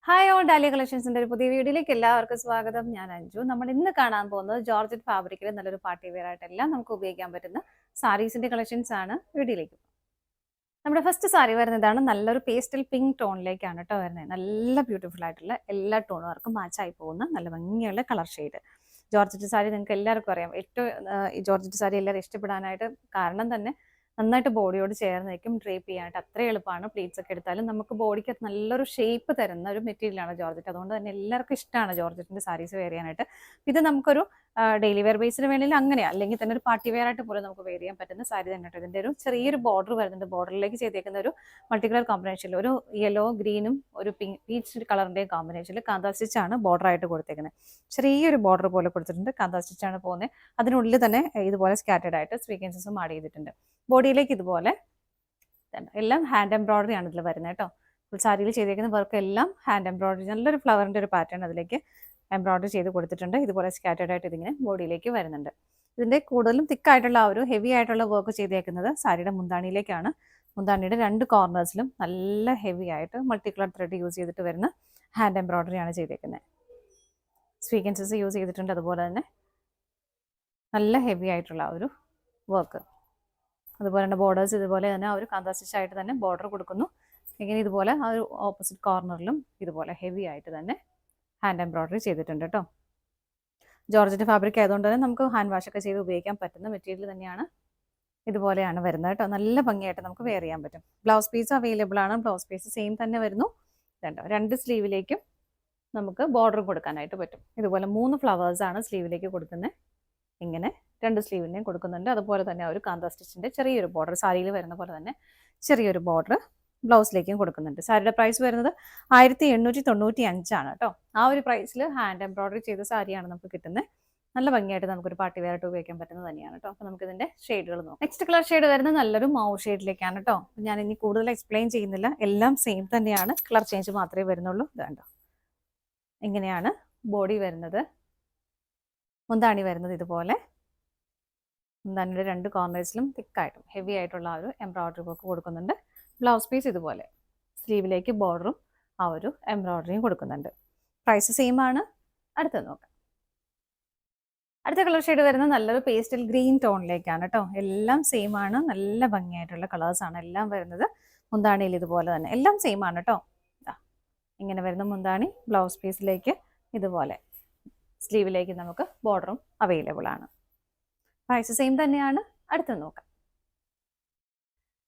Hi all dahlia കളക്ഷൻസിന്റെ ഒരു പുതിയ വീഡിയോയിലേക്ക് എല്ലാവർക്കും സ്വാഗതം. ഞാൻ അഞ്ജു. നമ്മൾ ഇന്ന് കാണാൻ പോകുന്നത് ജോർജറ്റ് ഫാബ്രിക്കിൽ നല്ലൊരു പാർട്ടി വെയർ ആയിട്ടെല്ലാം നമുക്ക് ഉപയോഗിക്കാൻ പറ്റുന്ന സാരീസിന്റെ കളക്ഷൻസ് ആണ്. വീഡിയോയിലേക്ക് നമ്മുടെ ഫസ്റ്റ് സാരി വരുന്നതാണ് നല്ലൊരു പേസ്റ്റൽ പിങ്ക് ടോണിലേക്കാണ് കേട്ടോ വരുന്നത്. നല്ല ബ്യൂട്ടിഫുൾ ആയിട്ടുള്ള എല്ലാ ടോണുകാർക്കും മാച്ചായി പോകുന്ന നല്ല ഭംഗിയുള്ള കളർ ഷെയ്ഡ്. ജോർജറ്റ് സാരി നിങ്ങൾക്ക് എല്ലാവർക്കും അറിയാം. ഏറ്റവും ഈ ജോർജറ്റ് സാരി എല്ലാവരും ഇഷ്ടപ്പെടാനായിട്ട് കാരണം തന്നെ നന്നായിട്ട് ബോഡിയോട് ചേർന്ന് നിൽക്കും. ഡ്രേപ്പ് ചെയ്യാനായിട്ട് അത്ര എളുപ്പമാണ്. പ്ലീറ്റ്സ് ഒക്കെ എടുത്താലും നമുക്ക് ബോഡിക്ക് നല്ലൊരു ഷേപ്പ് തരുന്ന ഒരു മെറ്റീരിയലാണ് ജോർജറ്റ്. അതുകൊണ്ട് തന്നെ എല്ലാവർക്കും ഇഷ്ടമാണ് ജോർജറ്റിന്റെ സാരീസ് വെയർ ചെയ്യാനായിട്ട്. ഇത് നമുക്കൊരു ഡെയിലി വെയർ ബേസിന് വേണമെങ്കിൽ അങ്ങനെ, അല്ലെങ്കിൽ തന്നെ ഒരു പാർട്ടി വെയർ ആയിട്ട് പോലും നമുക്ക് വെയർ ചെയ്യാൻ പറ്റുന്ന സാരി തന്നെ കേട്ടോ. ഇതിന്റെ ഒരു ചെറിയൊരു ബോർഡർ വരുന്നുണ്ട്. ബോർഡറിലേക്ക് ചെയ്തേക്കുന്ന ഒരു മൾട്ടി കളർ കോമ്പിനേഷനിൽ ഒരു യെല്ലോ ഗ്രീനും ഒരു പിങ്ക് പീച്ച് കളറിന്റെയും കോമ്പിനേഷനിൽ കാന്താ സ്റ്റിച്ചാണ് ബോർഡർ ആയിട്ട് കൊടുത്തേക്കുന്നത്. ചെറിയൊരു ബോർഡർ പോലെ കൊടുത്തിട്ടുണ്ട്. കാന്താ സ്റ്റിച്ചാണ് പോകുന്നത്. അതിനുള്ളിൽ തന്നെ ഇതുപോലെ സ്കാറ്റേഡ് ആയിട്ട് സ്വീക്വൻസസും ആഡ് ചെയ്തിട്ടുണ്ട്. ബോഡിയിലേക്ക് ഇതുപോലെ എല്ലാം ഹാൻഡ് എംബ്രോയിഡറി ആണ് ഇതിൽ വരുന്നത് കേട്ടോ. ഫുൾ സാരിയിൽ ചെയ്തേക്കുന്ന വർക്ക് എല്ലാം ഹാൻഡ് എംബ്രോയിഡറി, നല്ലൊരു ഫ്ലവറിന്റെ ഒരു പാറ്റേൺ അതിലേക്ക് എംബ്രോയിഡറി ചെയ്ത് കൊടുത്തിട്ടുണ്ട്. ഇതുപോലെ സ്കാറ്റേഡ് ആയിട്ട് ഇതിങ്ങനെ ബോഡിയിലേക്ക് വരുന്നുണ്ട്. ഇതിന്റെ കൂടുതലും തിക്കായിട്ടുള്ള ഒരു ഹെവി ആയിട്ടുള്ള വർക്ക് ചെയ്തേക്കുന്നത് സാരിയുടെ മുന്താണിയിലേക്കാണ്. മുന്താണിയുടെ രണ്ട് കോർണേഴ്സിലും നല്ല ഹെവി ആയിട്ട് മൾട്ടി കളർ ത്രെഡ് യൂസ് ചെയ്തിട്ട് വരുന്ന ഹാൻഡ് എംബ്രോയിഡറി ആണ് ചെയ്തേക്കുന്നത്. സ്വീക്വൻസസ് യൂസ് ചെയ്തിട്ടുണ്ട്. അതുപോലെ തന്നെ നല്ല ഹെവി ആയിട്ടുള്ള ഒരു വർക്ക്. അതുപോലെ തന്നെ ബോർഡേഴ്സ് ഇതുപോലെ തന്നെ ആ ഒരു കാന്താ സ്റ്റിച്ച് ആയിട്ട് തന്നെ ബോർഡർ കൊടുക്കുന്നു. ഇങ്ങനെ ഇതുപോലെ ആ ഒരു ഓപ്പോസിറ്റ് കോർണറിലും ഇതുപോലെ ഹെവി ആയിട്ട് തന്നെ ഹാൻഡ് എംബ്രോയിഡറി ചെയ്തിട്ടുണ്ട് കേട്ടോ. ജോർജറ്റ് ഫാബ്രിക് ആയതുകൊണ്ട് തന്നെ നമുക്ക് ഹാൻഡ് വാഷ് ഒക്കെ ചെയ്ത് ഉപയോഗിക്കാൻ പറ്റുന്ന മെറ്റീരിയൽ തന്നെയാണ്. ഇതുപോലെയാണ് വരുന്നത് കേട്ടോ. നല്ല ഭംഗിയായിട്ട് നമുക്ക് വെയർ ചെയ്യാൻ പറ്റും. ബ്ലൗസ് പീസ് അവൈലബിൾ ആണ്. ബ്ലൗസ് പീസ് സെയിം തന്നെ വരുന്നു. രണ്ട് സ്ലീവിലേക്കും നമുക്ക് ബോർഡർ കൊടുക്കാനായിട്ട് പറ്റും. ഇതുപോലെ 3 ഫ്ലവേഴ്സ് ആണ് സ്ലീവിലേക്ക് കൊടുക്കുന്നത്. ഇങ്ങനെ രണ്ട് സ്ലീവിനെയും കൊടുക്കുന്നുണ്ട്. അതുപോലെ തന്നെ ഒരു കാന്താ സ്റ്റിച്ചിന്റെ ചെറിയൊരു ബോർഡർ, സാരിയിൽ വരുന്ന പോലെ തന്നെ ചെറിയൊരു ബോർഡർ ബ്ലൗസിലേക്കും കൊടുക്കുന്നുണ്ട്. സാരിയുടെ പ്രൈസ് വരുന്നത് 1895 ആണ് കേട്ടോ. ആ ഒരു പ്രൈസിൽ ഹാൻഡ് എംബ്രോയിഡറി ചെയ്ത സാരിയാണ് നമുക്ക് കിട്ടുന്നത്. നല്ല ഭംഗിയായിട്ട് നമുക്കൊരു പാർട്ടി വെയർ ആയിട്ട് ഉപയോഗിക്കാൻ പറ്റുന്നത് തന്നെയാണ് കേട്ടോ. അപ്പോൾ നമുക്ക് ഇതിന്റെ ഷെയ്ഡുകൾ നോക്കാം. നെക്സ്റ്റ് കളർ ഷെയ്ഡ് വരുന്നത് നല്ലൊരു മൗ ഷെയ്ഡിലേക്കാണ് കേട്ടോ. ഞാൻ ഇനി കൂടുതൽ എക്സ്പ്ലെയിൻ ചെയ്യുന്നില്ല. എല്ലാം സെയിം തന്നെയാണ്, കളർ ചേഞ്ച് മാത്രമേ വരുന്നുള്ളൂ. ഇത് കണ്ടോ, ഇങ്ങനെയാണ് ബോഡി വരുന്നത്. മുന്താണി വരുന്നത് ഇതുപോലെ. മുന്താണിയുടെ രണ്ട് കോർണേഴ്സിലും തിക്കായിട്ടും ഹെവി ആയിട്ടുള്ള ആ ഒരു എംബ്രോയിഡറി വർക്ക് കൊടുക്കുന്നുണ്ട്. ബ്ലൗസ് പീസ് ഇതുപോലെ സ്ലീവിലേക്ക് ബോർഡറും ആ ഒരു എംബ്രോയിഡറിയും കൊടുക്കുന്നുണ്ട്. പ്രൈസ് സെയിം ആണ്. അടുത്തത് നോക്കാം. അടുത്ത കളർ ഷെയ്ഡ് വരുന്നത് നല്ലൊരു പേസ്റ്റൽ ഗ്രീൻ ടോണിലേക്കാണ് കേട്ടോ. എല്ലാം സെയിം ആണ്. നല്ല ഭംഗിയായിട്ടുള്ള കളേഴ്സ് ആണ് എല്ലാം വരുന്നത്. മുന്താണിയിൽ ഇതുപോലെ തന്നെ എല്ലാം സെയിം ആണ് കേട്ടോ. ഇങ്ങനെ വരുന്ന മുന്താണി. ബ്ലൗസ് പീസിലേക്ക് ഇതുപോലെ സ്ലീവിലേക്ക് നമുക്ക് ബോർഡറും അവൈലബിൾ ആണ്. പ്രൈസ് സെയിം തന്നെയാണ്. അടുത്ത് നോക്കാം.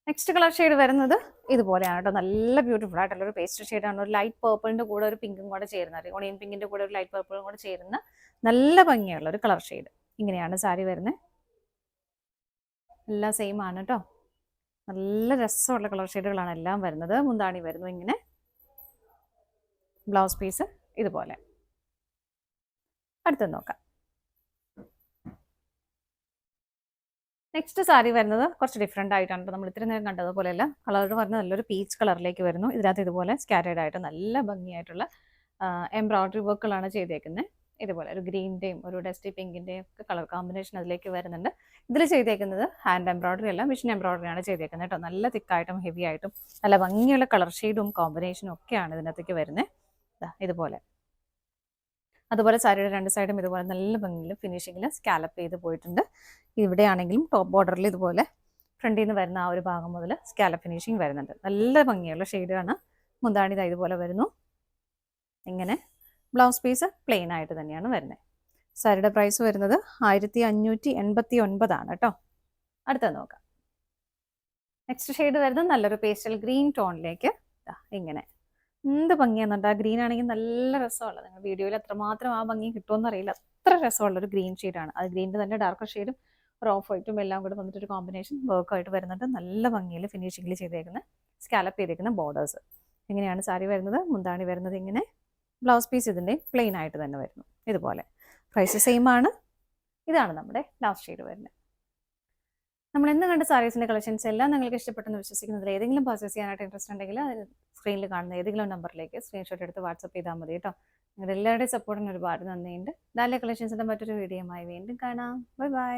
നെക്സ്റ്റ് കളർ ഷെയ്ഡ് വരുന്നത് ഇതുപോലെയാണ് കേട്ടോ. നല്ല ബ്യൂട്ടിഫുൾ ആയിട്ടുള്ള ഒരു പേസ്റ്റൽ ഷെയ്ഡാണ്. ഒരു ലൈറ്റ് പേർപ്പിളിന്റെ കൂടെ ഒരു പിങ്കും കൂടെ ചേരുന്ന, ഓണിയൻ പിങ്കിന്റെ കൂടെ ഒരു ലൈറ്റ് പേർപ്പിളും കൂടെ ചേരുന്ന നല്ല ഭംഗിയുള്ള ഒരു കളർ ഷെയ്ഡ്. ഇങ്ങനെയാണ് സാരി വരുന്നത്. എല്ലാം സെയിം ആണ് കേട്ടോ. നല്ല രസമുള്ള കളർ ഷെയ്ഡുകളാണ് എല്ലാം വരുന്നത്. മുന്താണി വരുന്നു ഇങ്ങനെ. ബ്ലൗസ് പീസ് ഇതുപോലെ. അടുത്ത് നോക്കാം. നെക്സ്റ്റ് സാരി വരുന്നത് കുറച്ച് ഡിഫറെൻ്റ് ആയിട്ടാണ്. നമ്മൾ ഇത്രയും നേരം കണ്ടതുപോലെയല്ല. കളർ വരുന്നത് നല്ലൊരു പീച്ച് കളറിലേക്ക് വരുന്നു. ഇതിനകത്ത് ഇതുപോലെ സ്കാറ്റേഡ് ആയിട്ട് നല്ല ഭംഗിയായിട്ടുള്ള എംബ്രോയിഡറി വർക്കുകളാണ് ചെയ്തേക്കുന്നത്. ഇതുപോലെ ഒരു ഗ്രീനിൻ്റെയും ഒരു ഡസ്റ്റി പിങ്കിൻ്റെയും ഒക്കെ കളർ കോമ്പിനേഷൻ അതിലേക്ക് വരുന്നുണ്ട്. ഇതിൽ ചെയ്തേക്കുന്നത് ഹാൻഡ് എംബ്രോയിഡറി അല്ല, മെഷീൻ എംബ്രോയിഡറി ആണ് ചെയ്തേക്കുന്നത് കേട്ടോ. നല്ല തിക്കായിട്ടും ഹെവി ആയിട്ടും നല്ല ഭംഗിയുള്ള കളർ ഷെയ്ഡും കോമ്പിനേഷനും ഒക്കെയാണ് ഇതിനകത്തേക്ക് വരുന്നത്. ഇതുപോലെ. അതുപോലെ സാരിയുടെ രണ്ട് സൈഡും ഇതുപോലെ നല്ല ഭംഗിയിൽ ഫിനിഷിങ്ങിൽ സ്കാലപ്പ് ചെയ്ത് പോയിട്ടുണ്ട്. ഇവിടെയാണെങ്കിലും ടോപ്പ് ബോർഡറിൽ ഇതുപോലെ ഫ്രണ്ടിൽ നിന്ന് വരുന്ന ആ ഒരു ഭാഗം മുതൽ സ്കാലപ്പ് ഫിനിഷിങ് വരുന്നുണ്ട്. നല്ല ഭംഗിയുള്ള ഷെയ്ഡാണ്. മുന്താണി ഇതുപോലെ വരുന്നു ഇങ്ങനെ. ബ്ലൗസ് പീസ് പ്ലെയിൻ ആയിട്ട് തന്നെയാണ് വരുന്നത്. സാരിയുടെ പ്രൈസ് വരുന്നത് 1589 ആണ് കേട്ടോ. അടുത്തത് നോക്കാം. നെക്സ്റ്റ് ഷെയ്ഡ് വരുന്നത് നല്ലൊരു പേസ്റ്റൽ ഗ്രീൻ ടോണിലേക്ക് ഇങ്ങനെ. എന്ത് ഭംഗിയാണെന്നുണ്ട്. ആ ഗ്രീൻ ആണെങ്കിൽ നല്ല രസമുള്ള, നിങ്ങൾ വീഡിയോയിൽ എത്രമാത്രം ആ ഭംഗി കിട്ടുമെന്ന് അറിയില്ല. അത്ര രസമുള്ള ഒരു ഗ്രീൻ ഷെയ്ഡാണ്. അത് ഗ്രീനിൻ്റെ തന്നെ ഡാർക്കർ ഷെയ്ഡും ഒരു ഓഫ് വൈറ്റും എല്ലാം കൂടെ വന്നിട്ടൊരു കോമ്പിനേഷൻ വർക്കായിട്ട് വരുന്നുണ്ട്. നല്ല ഭംഗിയിൽ ഫിനിഷിങ്ങിൽ ചെയ്തേക്കുന്ന സ്കാലപ്പ് ചെയ്തേക്കുന്ന ബോർഡേഴ്സ്. ഇങ്ങനെയാണ് സാരി വരുന്നത്. മുന്താണി വരുന്നത് ഇങ്ങനെ. ബ്ലൗസ് പീസ് ഇതിൻ്റെ പ്ലെയിൻ ആയിട്ട് തന്നെ വരുന്നു ഇതുപോലെ. പ്രൈസ് സെയിം ആണ്. ഇതാണ് നമ്മുടെ ലാസ്റ്റ് ഷെയ്ഡ് വരുന്നത്. നമ്മൾ എന്ന് കണ്ട സാരീസിൻ്റെ കളക്ഷൻസ് എല്ലാം നിങ്ങൾക്ക് ഇഷ്ടപ്പെട്ടെന്ന് വിശ്വസിക്കുന്നതിൽ ഏതെങ്കിലും പർച്ചേസ് ചെയ്യാനായിട്ട് ഇൻട്രസ്റ്റ് ഉണ്ടെങ്കിൽ സ്ക്രീനിൽ കാണുന്ന ഏതെങ്കിലും നമ്പറിലേക്ക് സ്ക്രീൻഷോട്ട് എടുത്ത് വാട്സപ്പ് ചെയ്താൽ മതി കേട്ടോ. നിങ്ങളുടെ എല്ലാവരുടെയും സപ്പോർട്ടിന് ഒരുപാട് നന്ദിയുണ്ട്. ഡാലിയ കളക്ഷൻസിൻ്റെ മറ്റൊരു വീഡിയോയുമായി വീണ്ടും കാണാം. Bye bye.